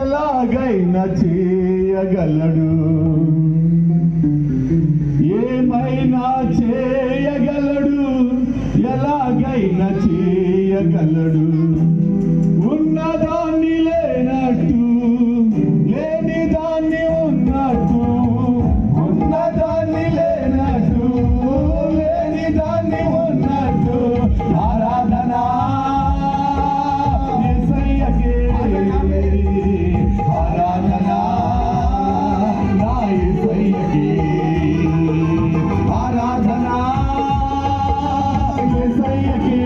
ఎలాగైనా చేయగలడు, ఏమైనా చేయగలడు, ఎలాగైనా చేయగలడు. ఉన్నదాన్ని లేనట్టు, లేని దాన్ని ఉన్నట్టు, ఉన్నదాన్ని లేనట్టు, లేని దాన్ని ఉన్నట్టు. ఆరాధన యేసయ్యకే, ఆరాధన నా యేసయ్యకే, ఆరాధన యేసయ్యకే,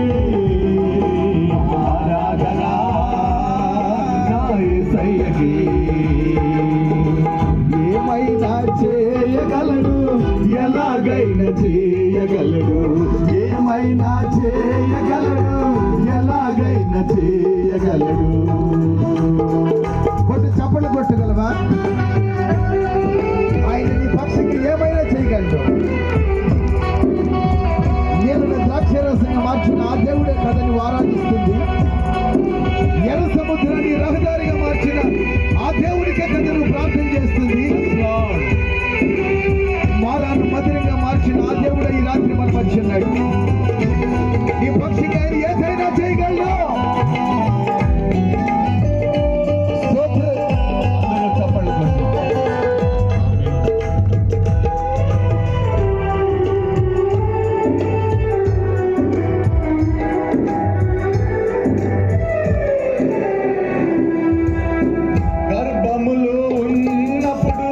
ఆరాధన నా యేసయ్యకే. ఏమైనా చేయగలడు, ఎలాగైనా చేయగలడు, ఏమైనా చేయగలడు, ఎలాగైనా చేయగలడు. కొట్టు చప్పట్లు కొట్టగలవా? ఆయన నీ పక్షికి ఏమైనా చేయగలడు. నీళ్ళని ద్రాక్షరసంగా మార్చిన ఆ దేవుడే కదా నువ్వు ఆరాధిస్తుంది. ఎర్ర సముద్రాన్ని రహదారిగా మార్చిన ఆ దేవుడికే కదా నువ్వు ప్రార్థన చేస్తుంది. మారాను మధురంగా మార్చిన ఆ దేవుడే ఈ రాత్రి మన మధ్య ఉన్నాడు. నీ పక్షికి ఆయన ఏదైనా చేయగలడు. గర్భములో ఉన్నప్పుడు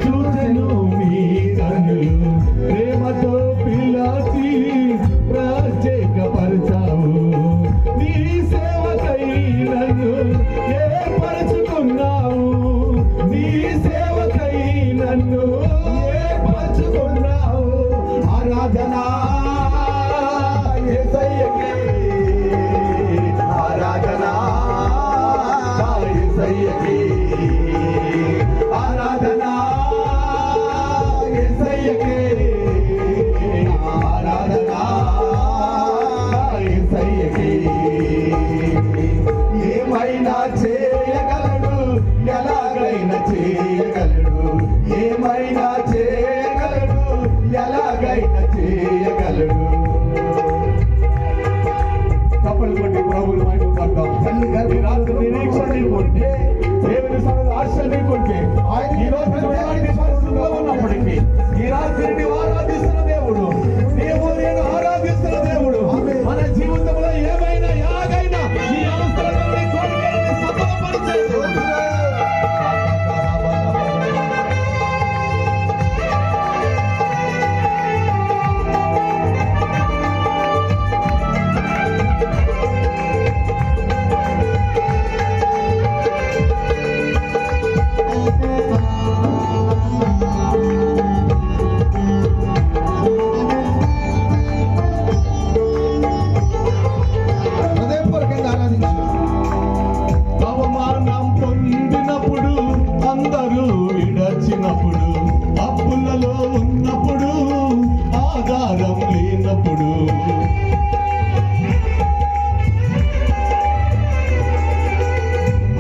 చూచెను నీ కన్నులు, ప్రేమతో పిలిచి ప్రత్యేకపరచావు. నీ సేవకై నన్ను ఏర్పరచుకున్నావు, నీ సేవకై నన్ను ఏర్పరచుకున్నావు. ఆరాధన యేసయ్యకే, ఆరాధన యేసయ్యకే, ఆరాధన యేసయ్యకే, ఆరాధన యేసయ్యకే. ఏమైనా చేయగలడు, ఎలాగైనా చేయగలడు, ఏమైనా చేయగలడు, ఎలాగైనా చేయగలడు. కప్పలు కొట్టి ప్రభువులు మైకు పడతాం. తల్లి గారి రాత్రి నిరీక్షణ కొంటే, దేవుని సన్నిధి ఆశని కొంటే, ఆయన ఈ రోజు ఎలాంటి పరిస్థితుల్లో ఉన్నప్పటికీ ఈ రాత్రి నీవు ఆరాధిస్తున్న దేవుడు, నీవు నేను ఆరాధిస్తున్న దేవుడు మన జీవితంలో ఏమైనా ఎలాగైనా ఈ అవసరాన్ని కోరికలని సఫలపరిచే దేవుడు. హృదయపూర్వకంగా ఆరాధించు. అవమానం పొందినప్పుడు, అందరూ విడచినప్పుడు, అప్పులలో ఉన్నప్పుడు, ఆధారం లేనప్పుడు,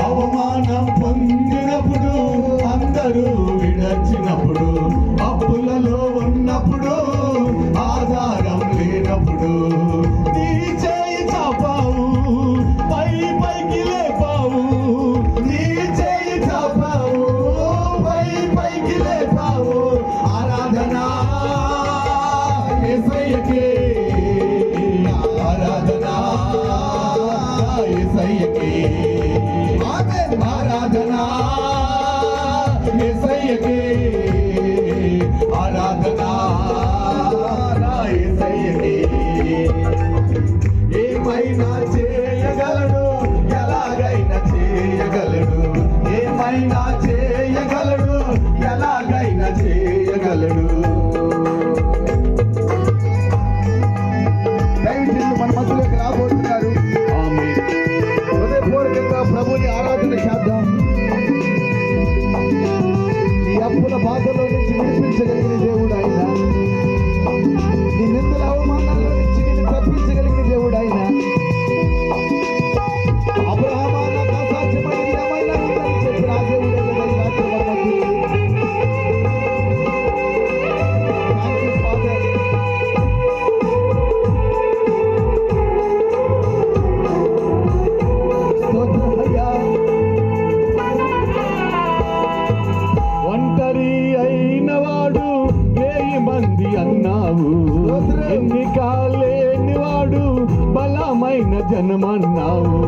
అవమానం పొందినప్పుడు, అందరూ విడచినప్పుడు, అప్పులలో ఉన్నప్పుడు, ఆధారం లేనప్పుడు, నీ చేయి చాపావు, పైకి లేపావు, నీ చేయి చాపావు, పైకి లేపావు. ఆరాధన యేసయ్యకే, ఆరాధన యేసయ్యకే, ఆరాధన యేసయ్యకే, ఆరాధన యేసయ్యకే. ఏమైనా చేయగలడు, ఎలాగైనా చేయగలడు, ఏమైనా చేయగలడు, ఎలాగైనా చేయగలడు. దైవజనులు మన మధ్యలోకి రాబోతున్నారు. ఆమేన్. హృదయపూర్వకంగా ప్రభుని ఆరాధన చేద్దాం. నీ అప్పుల బాధలో నుంచి విడిపించగలిగిన దేవుడు ఆయన. నీ నిందల అవమానాల నుంచి నిన్ను తప్పించగలిగిన దేవుడు ఆయన. అబ్రహామా నాకు అసాధ్యమైనది ఏమైనా ఉందని చెప్పిన ఆ దేవుడే కదా ఈ రాత్రిలో మధ్య. Thank you, Father. స్తోత్రమయ్యా. ఒంటరి అయిన వాడు 1000 మంది అన్నావు, ఎన్నిక లేని వాడు బలమైన జనమన్నావు.